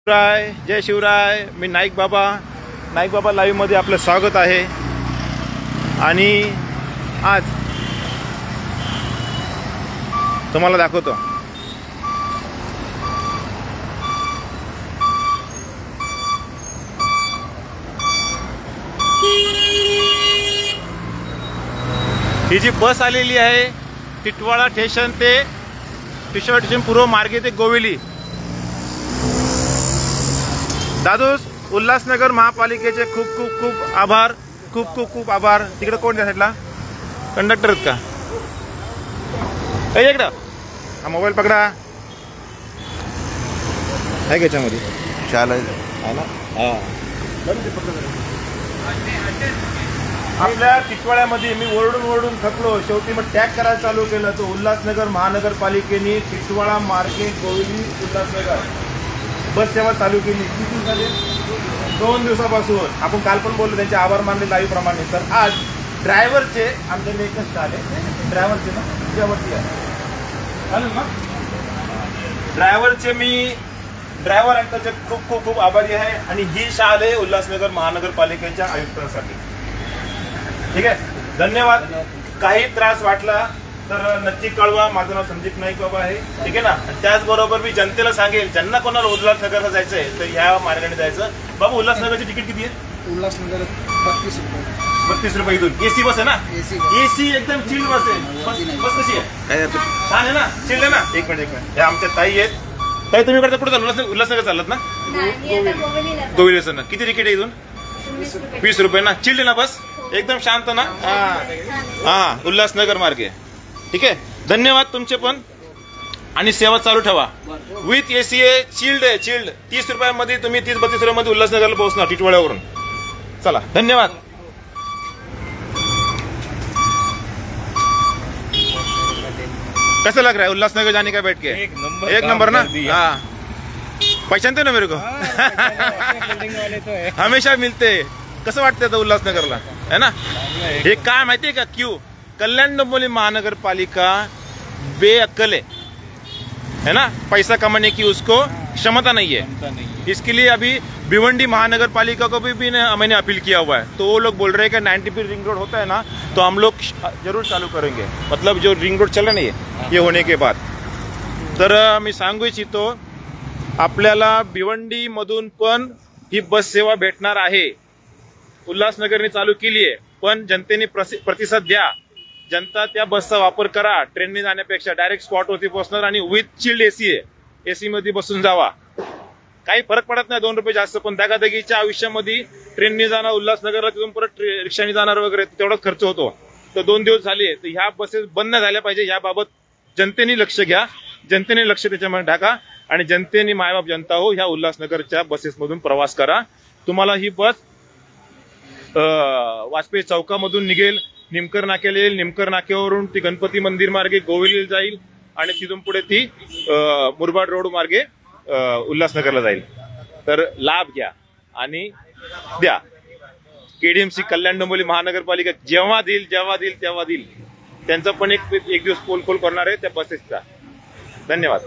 शिवराय, जय शिवराय. मी नाईक बाबा लाईव्ह मध्ये आपलं स्वागत आहे. आणि आज तुम्हाला दाखवतो ही जी बस आलेली आहे टिटवाळा स्टेशन ते पूर्व मार्गे ते गोवेली. दादूस, उल्हासनगर महापालिकेचे खूप खूप खूप आभार. खूप आभार. तिकडे कोण त्या साईडला कंडक्टर आहेत का? इकडं हा मोबाईल पकडा. आहे का याच्यामध्ये शाला आहे ना? आपल्या टिटवाळ्यामध्ये मी ओरडून थकलो. शेवटी मग टॅग करायला चालू केलं. तो उल्हासनगर महानगरपालिकेने टिटवाळा मार्गे गोवेली उल्हासनगर बस सेवा चालू केली. किती झाले? 2 दिवसापासून. आपण काल पण बोललो, त्यांचे आभार मानले लाईव्ह प्रमाणे. तर आज ड्रायव्हरचे आमच्याकडे एकच आले. ड्रायव्हरचे ना तुझ्यावरती आहे चालेल ना? ड्रायव्हरचे मी ड्रायव्हर आणि त्याचे खूप आभारी आहे. आणि ही शाल आहे उल्हासनगर महानगरपालिकेच्या आयुक्तांसाठी. ठीक आहे, धन्यवाद. काही त्रास वाटला तर नक्की कळवा. माझं नाव संदीप नाईक बाबा आहे. ठीक आहे ना? त्याचबरोबर मी जनतेला सांगेल, ज्यांना कोणाला उल्हासनगरला जायचं आहे तर ह्या मार्गाने जायचं. बाबा, उल्हासनगरची तिकीट किती आहे? उल्हासनगर 32 रुपये. 32 रुपये इथून. एसी बस आहे ना? एसी एकदम चिल्ड बस आहे. बस कशी आहे? काय छान आहे ना? चिल्ड आहे ना? एक मिनिट. हे आमच्या ताई आहेत. ताई, तुम्ही कडे कुठे चालला? उल्हासनगर चालत ना? गोवेली ना. किती तिकीट आहे इथून? 20 रुपये ना? चिल्ड आहे ना बस? एकदम शांत ना? हा उल्हासनगर मार्गे. ठीक आहे, धन्यवाद तुमचे पण. आणि सेवा चालू ठेवा. विथ एसी आहे, चिल्ड आहे. चिल्ड 30 रुपयामध्ये तुम्ही 30-32 रुपयामध्ये उल्हासनगरला पोहोचणार टिटवाळ्यावरून. चला, धन्यवाद. कैसा लग रहा है उल्लासनगर जाने का बैठ के? एक नंबर ना? हाँ, पहचानते ना मेरे को? हमेशा मिलते. कसं वाटतं आता उल्हासनगरला है ना? हे काय माहितीये का? क्यू कल्याण डोंबिवली महानगरपालिका बेअक्कल है ना? पैसा कमाने की उसको क्षमता नहीं है. इसके लिए अभी भिवंडी महानगरपालिका को भी मैंने अपील किया हुआ है. तो वो लोग बोल रहे हैं कि 90 फीट रिंग रोड होता है ना, तो हम लोग जरूर चालू करेंगे. मतलब जो रिंग रोड चल रहा है ना ये होने के बाद. तर मी सांगू इच्छितो, आपल्याला भिवंडी मधून पण ही बस सेवा भेटणार आहे. उल्हासनगरने चालू केली आहे, पण जनतेने प्रतिसाद द्या. जनता त्या बसचा वापर करा. ट्रेनने जाण्यापेक्षा डायरेक्ट स्पॉटवरती पोहोचणार आणि विथ चिल्ड एसी आहे. एसी मध्ये बसून जावा. काही फरक पडत नाही 2 रुपये जास्त. पण दगादगीच्या आयुष्यामध्ये ट्रेनने जाणार उल्हासनगरला, तिथून परत रिक्षाने जाणार वगैरे तेवढाच खर्च होतो. तर 2 दिवस झाले तर ह्या बसेस बंद नाही झाल्या पाहिजे. याबाबत जनतेने लक्ष घ्या. जनतेने लक्ष त्याच्यामध्ये टाका. आणि जनतेने मायबाप जनता हो, ह्या उल्हासनगरच्या बसेसमधून प्रवास करा. तुम्हाला ही बस वाजपेयी चौकामधून निघेल, निमकर नाक्याला येईल. निमकर नाक्यावरून ती गणपती मंदिर मार्गे गोवेलीला जाईल आणि तिथून पुढे ती मुरबाड रोड मार्गे उल्हासनगरला जाईल. तर लाभ घ्या आणि द्या. केडीएमसी कल्याण डोंबिवली महानगरपालिका जेव्हा देईल तेव्हा देईल. त्यांचा पण एक दिवस पोलखोल करणार आहे त्या बसेसचा. धन्यवाद.